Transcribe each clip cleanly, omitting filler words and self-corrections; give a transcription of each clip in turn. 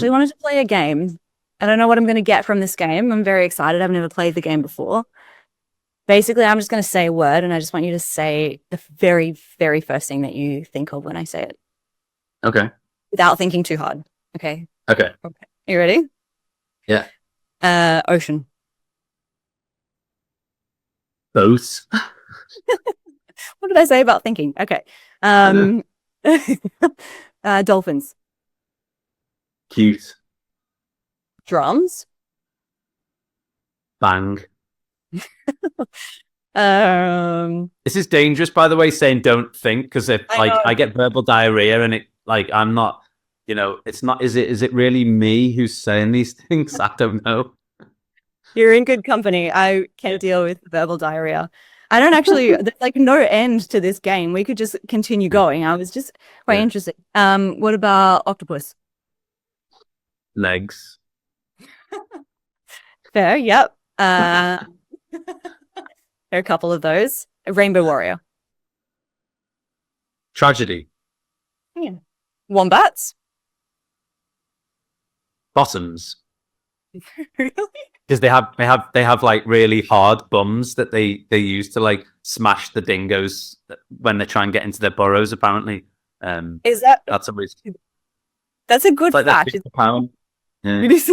I wanted to play a game. I don't know what I'm going to get from this game. I'm very excited. I've never played the game before. Basically, I'm just going to say a word, and I just want you to say the very, very first thing that you think of when I say it Okay. without thinking too hard. Okay. Okay. Okay. You ready? Yeah. Ocean. Both. What did I say about thinking? Okay. Um, dolphins. Cute. Drums. Bang. Um, This is dangerous, by the way, saying don't think, because if I like know. I get verbal diarrhea and it like I'm not, it's not, is it really me who's saying these things? I don't know. You're in good company. I can deal with verbal diarrhea. I don't actually, there's like no end to this game. We could just continue going. I was just quite Yeah. interested. What about octopus? Legs. Fair, yep. There are a couple of those. A rainbow warrior. Tragedy. Yeah. Wombats. Bottoms. Really? Because they have like really hard bums that they use to like smash the dingoes when they try and get into their burrows, apparently. Is that That's always that's a it's good like their fact. superpower. Yeah. It is,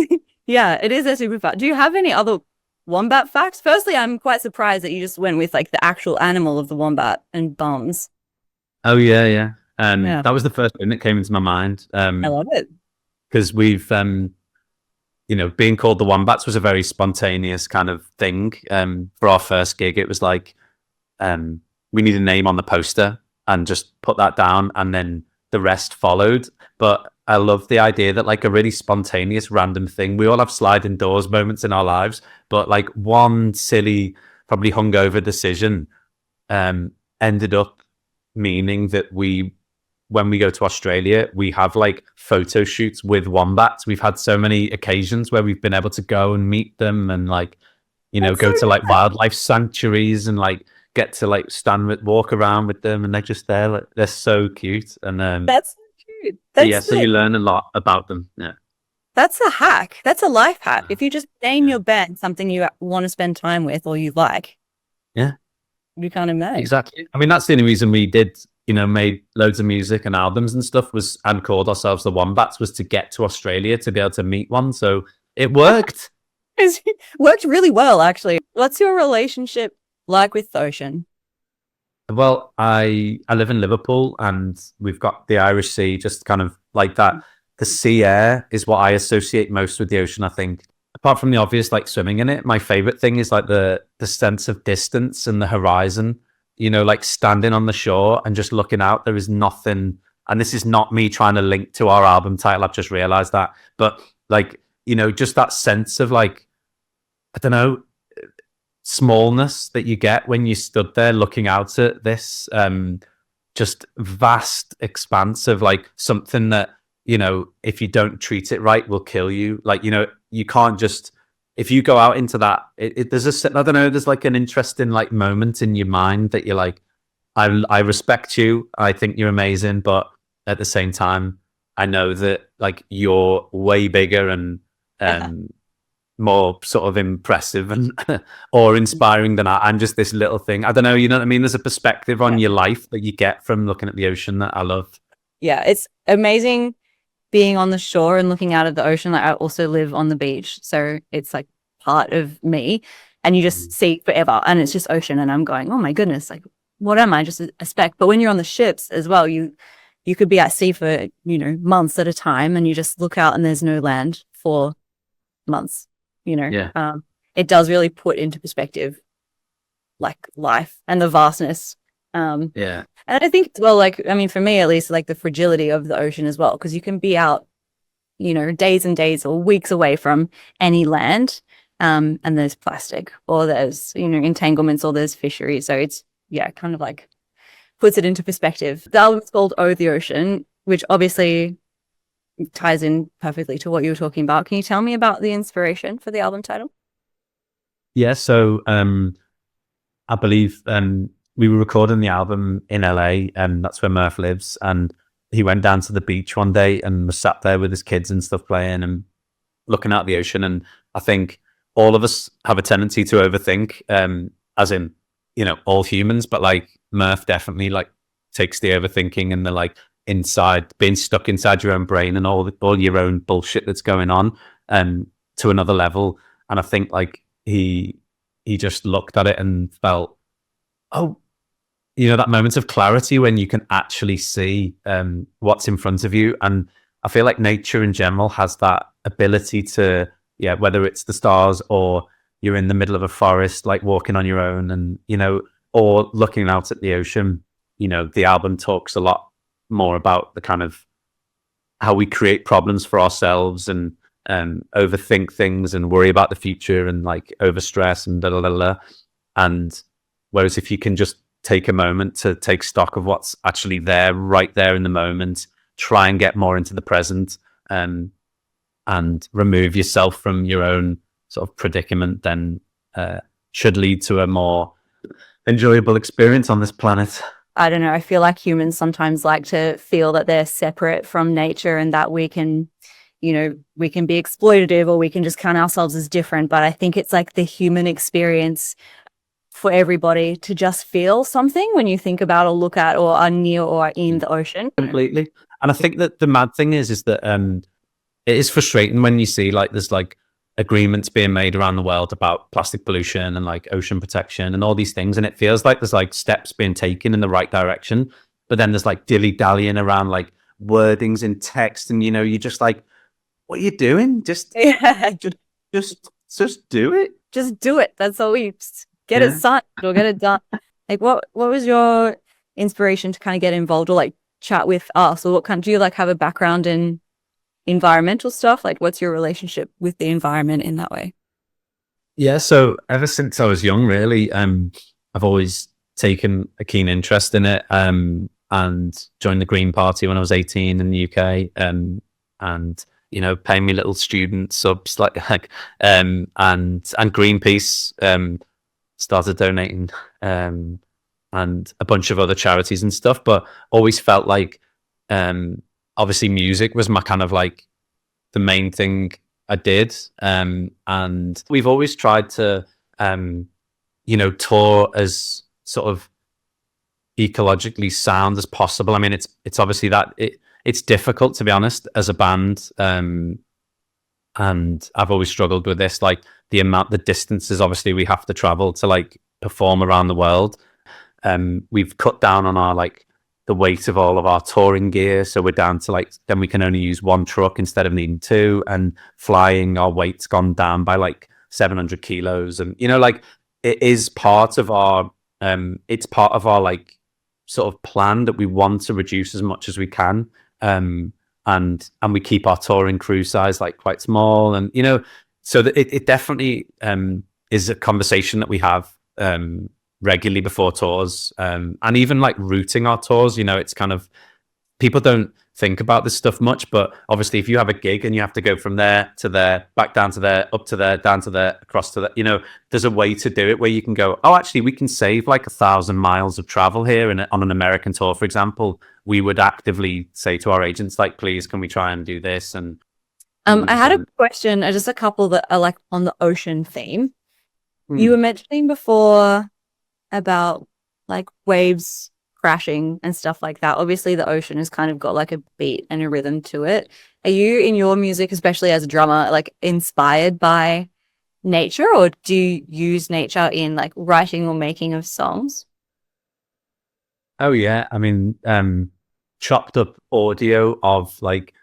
yeah, it is a super fact. Do you have any other wombat facts? Firstly, I'm quite surprised that you just went with like the actual animal of the wombat and bums. Oh yeah, yeah. Yeah, That was the first thing that came into my mind. I love it. Because we've being called the Wombats was a very spontaneous kind of thing. For our first gig, it was like we need a name on the poster and just put that down, and then the rest followed. But I love the idea that like a really spontaneous, random thing. We all have sliding doors moments in our lives, but like one silly, probably hungover decision ended up meaning that when we go to Australia, we have like photo shoots with wombats. We've had so many occasions where we've been able to go and meet them and like, That's so go to like nice. wildlife sanctuaries and like get to like walk around with them, and they're just there. Like, they're so cute. And That's so cute. yeah, so you learn a lot about them. Yeah. That's a hack. That's a life hack. If you just name your band something you want to spend time with or you like, Yeah, you kind of know. exactly. I mean, that's the only reason we did, made loads of music and albums and stuff and called ourselves the Wombats, was to get to Australia to be able to meet one. So it worked. It's worked really well, actually. What's your relationship like with the ocean? Well, I live in Liverpool and we've got the Irish Sea, just kind of like that. The sea air is what I associate most with the ocean, I think. Apart from the obvious, like swimming in it, my favorite thing is like the sense of distance and the horizon. Like standing on the shore and just looking out. There is nothing, and this is not me trying to link to our album title. I've just realized that, but like just that sense of like, I don't know, smallness that you get when you stood there looking out at this just vast expanse of like something that if you don't treat it right will kill you. Like you can't just, if you go out into that, there's I don't know, there's like an interesting like moment in your mind that you're like, I respect you, I think you're amazing, but at the same time I know that like you're way bigger and um more sort of impressive and or inspiring than I'm just this little thing. I don't know, you know what I mean? There's a perspective on Yeah. your life that you get from looking at the ocean that I love. Yeah, it's amazing being on the shore and looking out at the ocean. Like I also live on the beach, so it's like part of me. And you just see forever, and it's just ocean. And I'm going, oh my goodness, like what am I? Just a speck. But when you're on the ships as well, you could be at sea for months at a time, and you just look out and there's no land for months. Yeah. It does really put into perspective like life and the vastness. Yeah. And I think, well, like, I mean, for me at least, like the fragility of the ocean as well, because you can be out, days and days or weeks away from any land, and there's plastic or there's, entanglements or there's fisheries. So it's, yeah, kind of like puts it into perspective. The album's called Oh, the Ocean, which obviously ties in perfectly to what you were talking about. Can you tell me about the inspiration for the album title? Yeah. So I believe we were recording the album in LA, and that's where Murph lives. And he went down to the beach one day and was sat there with his kids and stuff playing and looking at the ocean. And I think all of us have a tendency to overthink, as in, all humans, but like Murph definitely like takes the overthinking and the like inside, being stuck inside your own brain and all your own bullshit that's going on, to another level. And I think like he just looked at it and felt, oh, that moment of clarity when you can actually see what's in front of you. And I feel like nature in general has that ability to, whether it's the stars or you're in the middle of a forest, like walking on your own and, or looking out at the ocean. The album talks a lot more about the kind of how we create problems for ourselves and overthink things and worry about the future and like overstress and da da da da. And whereas if you can just take a moment to take stock of what's actually there, right there in the moment, try and get more into the present, and remove yourself from your own sort of predicament, then should lead to a more enjoyable experience on this planet. I don't know. I feel like humans sometimes like to feel that they're separate from nature and that we can, we can be exploitative or we can just count ourselves as different. But I think it's like the human experience for everybody to just feel something when you think about or look at or are near or are in the ocean. Completely. And I think that the mad thing is that it is frustrating when you see like there's like agreements being made around the world about plastic pollution and like ocean protection and all these things, and it feels like there's like steps being taken in the right direction, but then there's like dilly-dallying around like wordings in text, and you're just like, what are you doing? Just do it. Just do it. That's all we get it signed or get it done. Like what was your inspiration to kind of get involved or like chat with us, or what kind, do you like have a background in environmental stuff? Like what's your relationship with the environment in that way? Yeah, so ever since I was young, really, I've always taken a keen interest in it, and joined the Green Party when I was 18 in the UK, and paying me little student subs and Greenpeace started donating, and a bunch of other charities and stuff, but always felt like obviously music was my kind of like the main thing I did. And we've always tried to, tour as sort of ecologically sound as possible. I mean, it's obviously that it's difficult, to be honest, as a band. And I've always struggled with this, like the distances obviously we have to travel to like perform around the world. We've cut down on our like the weight of all of our touring gear, so we're down to like, then we can only use one truck instead of needing two, and flying, our weight's gone down by like 700 kilos, and like it is part of our it's part of our like sort of plan that we want to reduce as much as we can, and we keep our touring crew size like quite small, and so that it definitely is a conversation that we have regularly before tours, and even like routing our tours. It's kind of, people don't think about this stuff much, but obviously if you have a gig and you have to go from there to there, back down to there, up to there, down to there, across to there, there's a way to do it where you can go, oh, actually we can save like 1,000 miles of travel here. And on an American tour, for example, we would actively say to our agents, like, please, can we try and do this? And I had a question, just a couple that are like on the ocean theme. You were mentioning before about like waves crashing and stuff like that. Obviously the ocean has kind of got like a beat and a rhythm to it. Are you in your music, especially as a drummer, like inspired by nature, or do you use nature in like writing or making of songs? Oh yeah, I mean, chopped up audio of like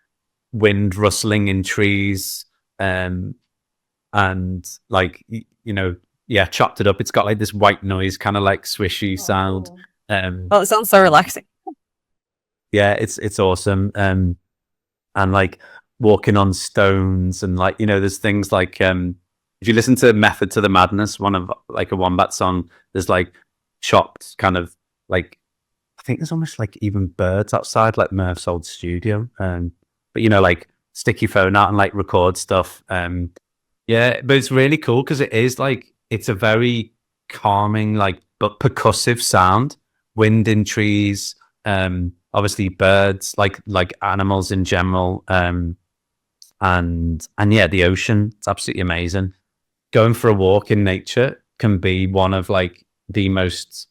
wind rustling in trees, and like yeah, chopped it up. It's got like this white noise, kind of like swishy sound. Oh, it sounds so relaxing. Yeah, it's awesome. And like walking on stones, and like there's things like if you listen to Method to the Madness, one of like a Wombat song, there's like chopped kind of like, I think there's almost like even birds outside like Murph's old studio, but like stick your phone out and like record stuff. Yeah, but it's really cool because it is like, it's a very calming, like, but percussive sound, wind in trees, obviously birds, like animals in general, and yeah, the ocean. It's absolutely amazing. Going for a walk in nature can be one of like the most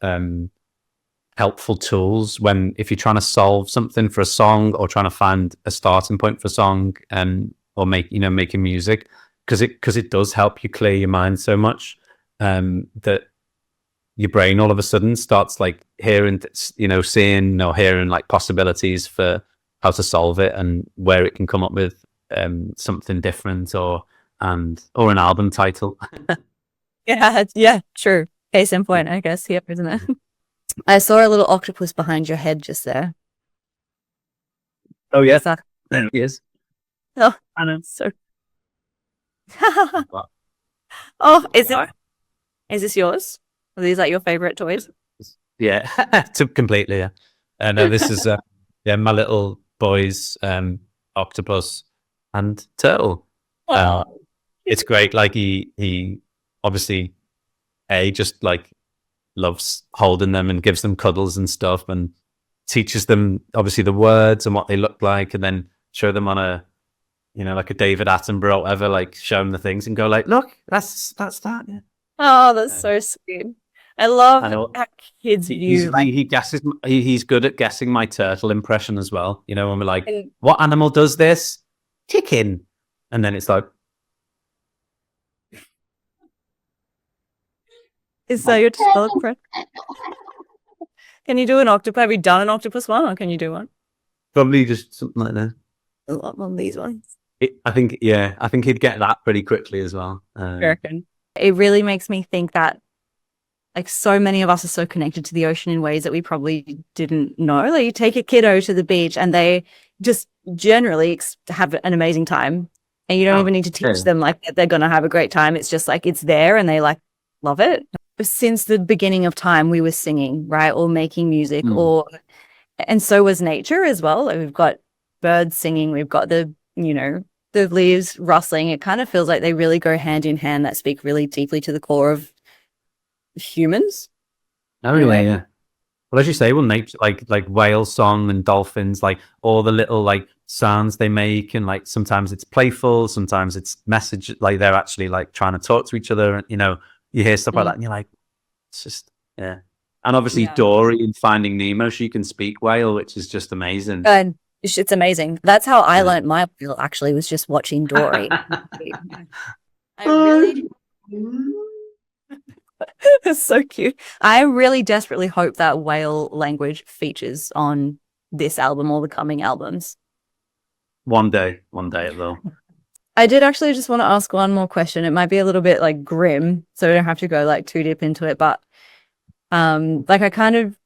helpful tools when if you're trying to solve something for a song or trying to find a starting point for a song, or making music, because it does help you clear your mind so much, that your brain all of a sudden starts like hearing, seeing or hearing like possibilities for how to solve it and where it can come up with something different, or an album title. Yeah, yeah, true. Case in point, I guess, here, isn't it? I saw a little octopus behind your head just there. Oh yeah, Is that- there he is. Oh, I know. so. Oh, is this yours? Are these like your favorite toys? Yeah, completely. Yeah, no, this is yeah, my little boy's octopus and turtle. Oh, It's great. Like he obviously just like loves holding them and gives them cuddles and stuff, and teaches them obviously the words and what they look like, and then show them on a like a David Attenborough or whatever, like show them the things and go like, look, that's that. Yeah. oh, that's so sweet. I love I know. how kids He's view he guesses. He's good at guessing my turtle impression as well. When we're like, and what animal does this? Chicken. And then it's like, is that your spell friend? Can you do an octopus? Have you done an octopus one, or can you do one? probably just something like that. A lot on these ones. I think he'd get that pretty quickly as well. I reckon. It really makes me think that like so many of us are so connected to the ocean in ways that we probably didn't know. Like you take a kiddo to the beach and they just generally have an amazing time, and you don't even need to teach them like that they're going to have a great time. It's just like it's there and they like love it. Since the beginning of time, we were singing, right, or making music, and so was nature as well. Like we've got birds singing, we've got the leaves rustling. It kind of feels like they really go hand in hand, that speak really deeply to the core of humans. Oh yeah. Well, as you say, nature, like whale song and dolphins, like all the little like sounds they make, and like sometimes it's playful, sometimes it's message, like they're actually like trying to talk to each other, and you hear stuff like that, and you're like, it's just yeah. And obviously Dory in Finding Nemo, she can speak whale, which is just amazing. And it's amazing. That's how I learned my whale, actually, was just watching Dory. I really it's so cute. I really desperately hope that whale language features on this album or the coming albums. One day it will. I did actually just want to ask one more question. It might be a little bit like grim, so we don't have to go like too deep into it, but like I kind of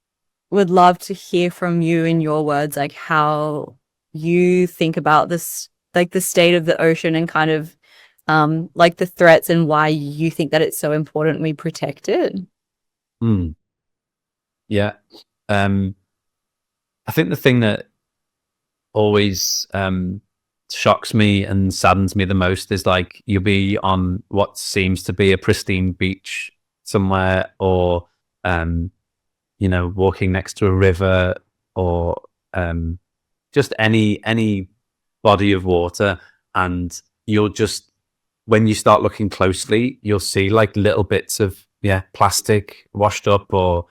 would love to hear from you in your words, like how you think about this, like the state of the ocean, and kind of like the threats, and why you think that it's so important we protect it. Yeah. I think the thing that always shocks me and saddens me the most is like you'll be on what seems to be a pristine beach somewhere, or walking next to a river, or just any body of water, and you'll just, when you start looking closely, you'll see like little bits of plastic washed up, or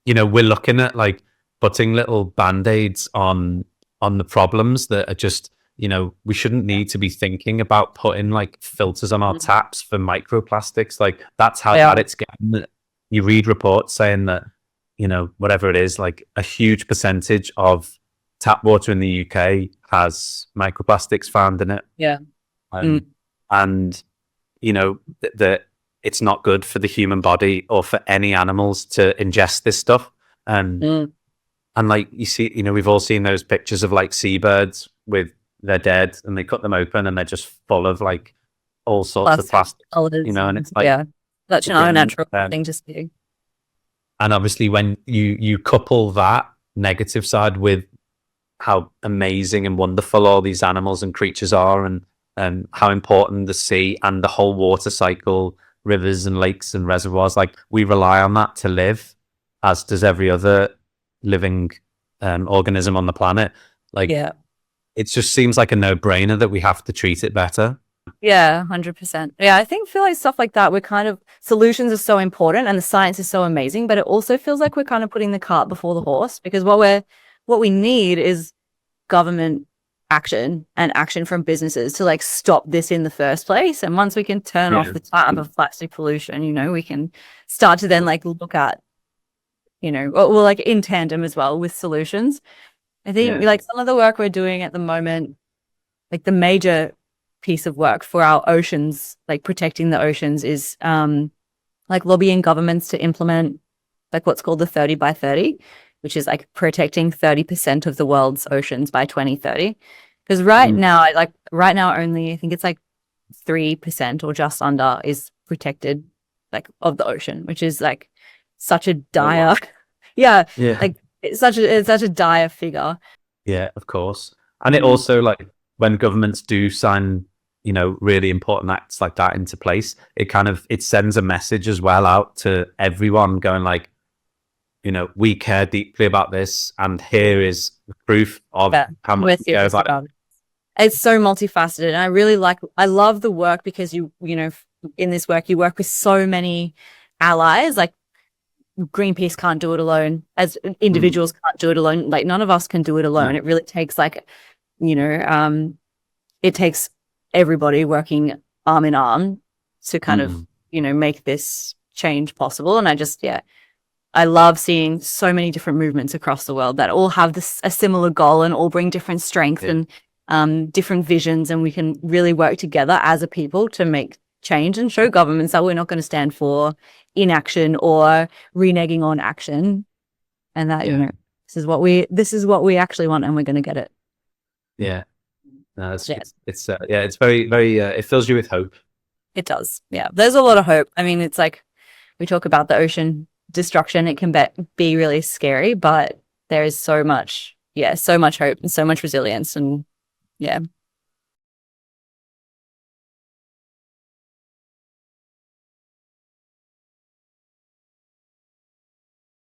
we're looking at like putting little band-aids on the problems that are just, we shouldn't need to be thinking about putting like filters on our taps for microplastics. Like that's how bad it's getting. You read reports saying that, whatever it is, like a huge percentage of tap water in the UK has microplastics found in it. Yeah. And, that it's not good for the human body or for any animals to ingest this stuff. And like you see, we've all seen those pictures of like seabirds they're dead and they cut them open and they're just full of like all sorts of plastic, and it's like, such an unnatural thing to see. And obviously when you couple that negative side with how amazing and wonderful all these animals and creatures are, and how important the sea and the whole water cycle, rivers and lakes and reservoirs, like we rely on that to live, as does every other living organism on the planet. Like, Yeah. it just seems like a no-brainer that we have to treat it better. Yeah, 100%. Yeah, I think feel like stuff like that, we're kind of solutions are so important and the science is so amazing, but it also feels like we're kind of putting the cart before the horse because what we need is government action and action from businesses to like stop this in the first place. And once we can turn off the tap of plastic pollution, you know, we can start to then like look at, you know, well, like in tandem as well with solutions. I think like some of the work we're doing at the moment, like the major piece of work for our oceans, like protecting the oceans is like lobbying governments to implement like what's called the 30 by 30, which is like protecting 30% of the world's oceans by 2030. Because right now, right now only I think it's like 3% or just under is protected like of the ocean, which is like such a dire yeah, like it's such a dire figure. Yeah, of course. And it also, like, when governments do sign, you know, really important acts like that into place, it sends a message as well out to everyone going like, you know, we care deeply about this, and here is proof of how much we care about it. It's so multifaceted, and I love the work because you know, in this work you work with so many allies. Like Greenpeace can't do it alone, as individuals can't do it alone. Like none of us can do it alone. It really takes like, you know, it takes everybody working arm in arm to kind of, you know, make this change possible. And I love seeing so many different movements across the world that all have a similar goal and all bring different strength and different visions. And we can really work together as a people to make change and show governments that we're not going to stand for inaction or reneging on action. And that, you know, this is what we actually want and we're going to get it. Yeah. No, it's very, very, it fills you with hope. It does. Yeah. There's a lot of hope. I mean, it's like we talk about the ocean destruction. It can be really scary, but there is so much hope and so much resilience. And yeah.